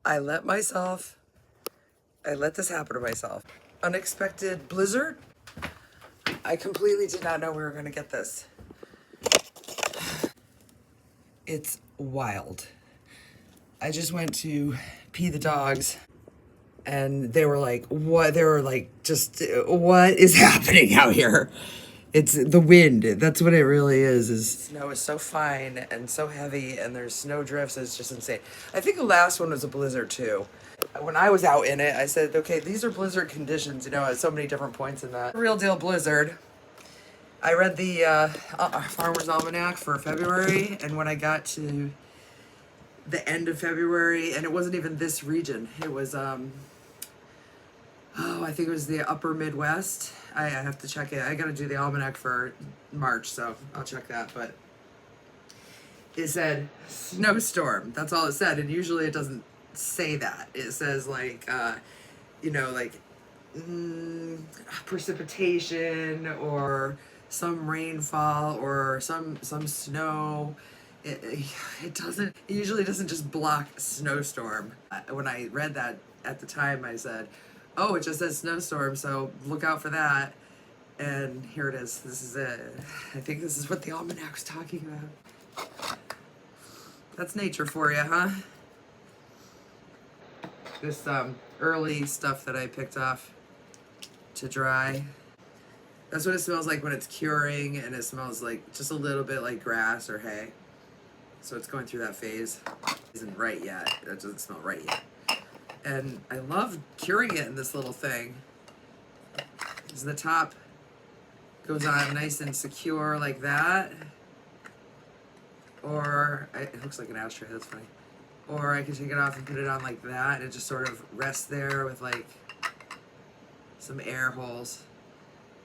I let this happen to myself. Unexpected blizzard. I completely did not know we were gonna get this. It's wild. I just went to pee the dogs and they were like, what? They were like, just, what is happening out here? It's the wind. That's what it really is snow is so fine and so heavy and there's snow drifts. It's just insane. I think the last one was a blizzard too. When I was out in it, I said, okay, these are blizzard conditions, you know, at so many different points in that. Real deal blizzard. I read the Farmer's Almanac for February, and when I got to the end of February, and it wasn't even this region, it was, I think it was the upper Midwest. I have to check it. I gotta do the almanac for March, so I'll check that, but it said snowstorm. That's all it said, and usually it doesn't say that. It says like, you know, like precipitation or some rainfall or some snow. It doesn't, it usually doesn't just block snowstorm. When I read that at the time, I said, oh, it just says snowstorm, so look out for that. And here it is. This is it. I think this is what the almanac was talking about. That's nature for you, huh? This early stuff that I picked off to dry. That's what it smells like when it's curing, and it smells like just a little bit like grass or hay. So it's going through that phase. It isn't right yet. It doesn't smell right yet. And I love curing it in this little thing. Because the top goes on nice and secure like that. Or, it looks like an ashtray, that's funny. Or I can take it off and put it on like that, and it just sort of rests there with like some air holes.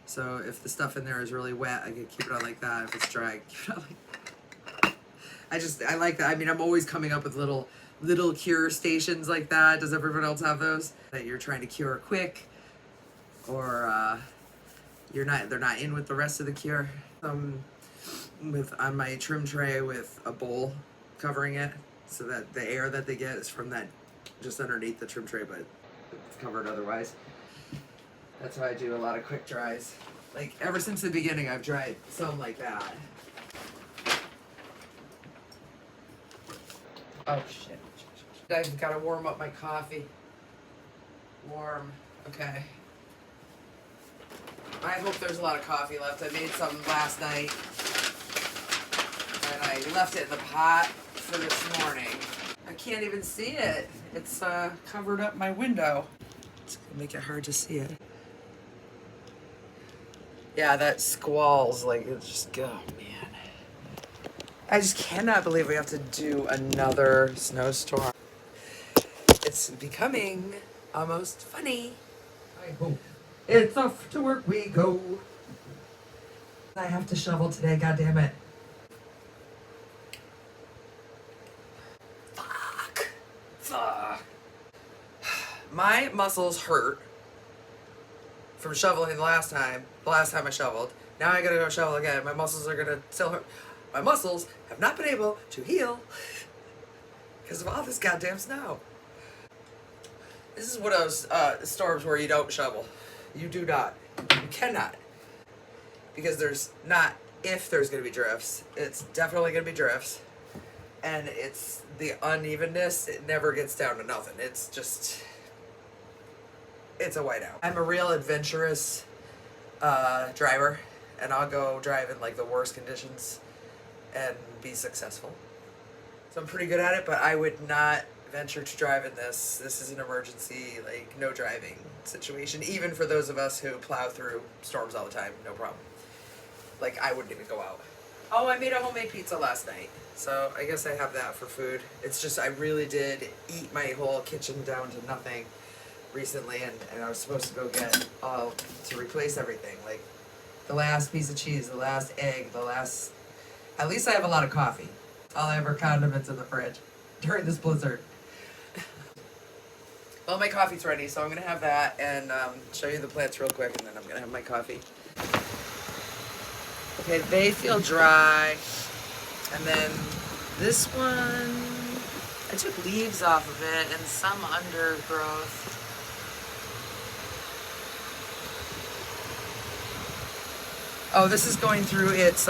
So if the stuff in there is really wet, I can keep it on like that. If it's dry, I can keep it on like that. I like that. I mean, I'm always coming up with little cure stations like that. Does everyone else have those? That you're trying to cure quick, or they're not in with the rest of the cure. On my trim tray with a bowl covering it, so that the air that they get is from that just underneath the trim tray, but it's covered otherwise. That's how I do a lot of quick dries. Like ever since the beginning, I've dried some like that. Oh shit. I've got to warm up my coffee. Warm. Okay. I hope there's a lot of coffee left. I made some last night. And I left it in the pot for this morning. I can't even see it. It's covered up my window. It's gonna make it hard to see it. Yeah, that squalls, like, it's just, oh man. I just cannot believe we have to do another snowstorm. It's becoming almost funny. It's off to work we go. I have to shovel today, goddammit. Fuck. My muscles hurt from shoveling the last time I shoveled. Now I gotta go shovel again. My muscles are gonna still hurt. My muscles have not been able to heal because of all this goddamn snow. This is one of those storms where you don't shovel. You do not. You cannot. Because there's not if there's gonna be drifts. It's definitely gonna be drifts. And it's the unevenness, it never gets down to nothing. It's just, it's a whiteout. I'm a real adventurous driver, and I'll go drive in like the worst conditions and be successful. So I'm pretty good at it, but I would not venture to drive in this. This is an emergency, like no driving situation, even for those of us who plow through storms all the time, no problem. Like I wouldn't even go out. Oh, I made a homemade pizza last night. So I guess I have that for food. It's just I really did eat my whole kitchen down to nothing recently, and I was supposed to go get to replace everything, like the last piece of cheese, the last egg, the last. At least I have a lot of coffee. All I ever condiments in the fridge during this blizzard. Well, my coffee's ready, so I'm gonna have that and show you the plants real quick, and then I'm gonna have my coffee. Okay, they feel dry. And then this one, I took leaves off of it and some undergrowth. Oh, this is going through its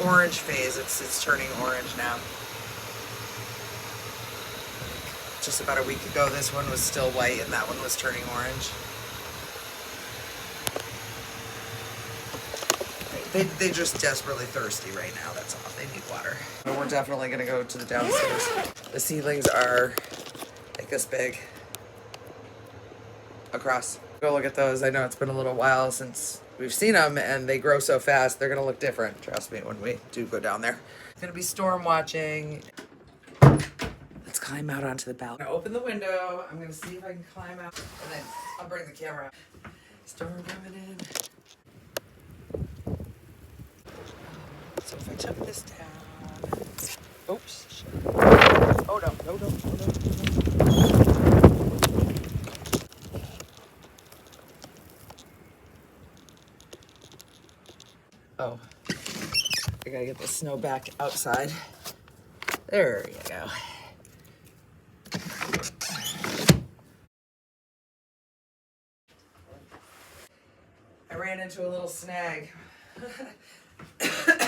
orange phase. It's turning orange now. Just about a week ago, this one was still white and that one was turning orange. They're just desperately thirsty right now, that's all. They need water. But we're definitely gonna go to the downstairs. The seedlings are like this big across. Go look at those. I know it's been a little while since we've seen them and they grow so fast. They're gonna look different, trust me, when we do go down there. It's gonna be storm watching. Let's climb out onto the balcony. I'm gonna open the window. I'm gonna see if I can climb out and then I'll bring the camera. Storm coming in. So if I took this down, oops, shit. Oh no, no, no, no, no, no. Oh, I gotta get the snow back outside. There you go. I ran into a little snag.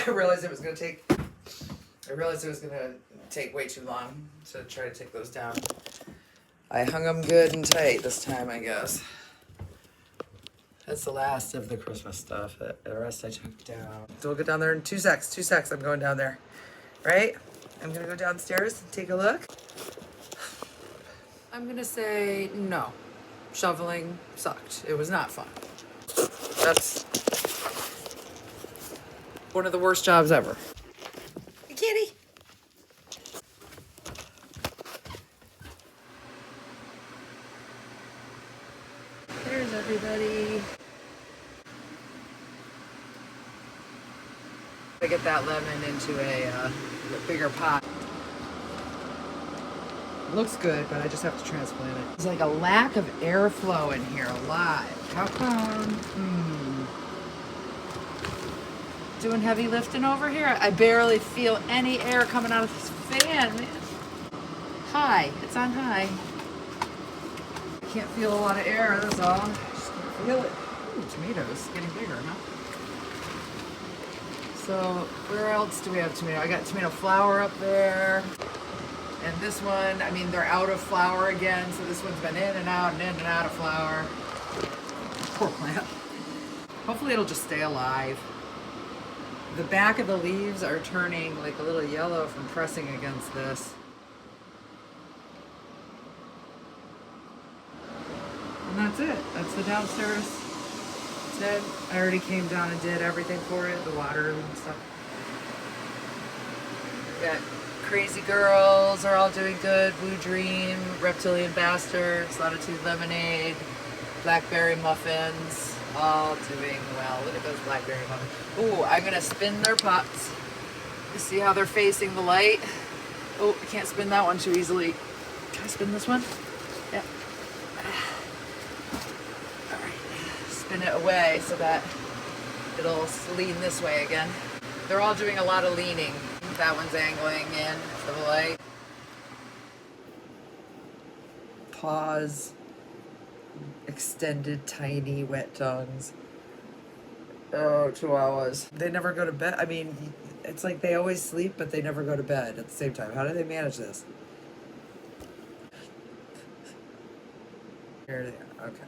I realized it was gonna take way too long to try to take those down. I hung them good and tight this time, I guess. That's the last of the Christmas stuff. The rest I took down. So we'll get down there in 2 secs. 2 secs, I'm going down there. Right? I'm gonna go downstairs and take a look. I'm gonna say no. Shoveling sucked. It was not fun. That's one of the worst jobs ever. Hey, kitty. There's everybody. I get that lemon into a bigger pot. It looks good, but I just have to transplant it. There's like a lack of airflow in here, a lot. How come? Doing heavy lifting over here. I barely feel any air coming out of this fan, man. High, it's on high. Can't feel a lot of air, that's all. Just can't feel it. Ooh, tomatoes getting bigger, huh? So where else do we have tomato? I got tomato flower up there. And this one, I mean, they're out of flower again, so this one's been in and out of flower. Poor plant. Hopefully it'll just stay alive. The back of the leaves are turning like a little yellow from pressing against this. And that's it. That's the downstairs. That's it. I already came down and did everything for it, the water and stuff. Got Crazy Girls are all doing good. Blue Dream, Reptilian Bastards, Latitude Lemonade, Blackberry Muffins. All doing well. Look at those blackberry muffins. Ooh, I'm gonna spin their pots. You see how they're facing the light? Oh, I can't spin that one too easily. Can I spin this one? Yeah. All right. Spin it away so that it'll lean this way again. They're all doing a lot of leaning. That one's angling in for the light. Pause. Extended tiny wet tongues. Oh, chihuahuas. They never go to bed. I mean, it's like they always sleep, but they never go to bed at the same time. How do they manage this? Here they are. Okay.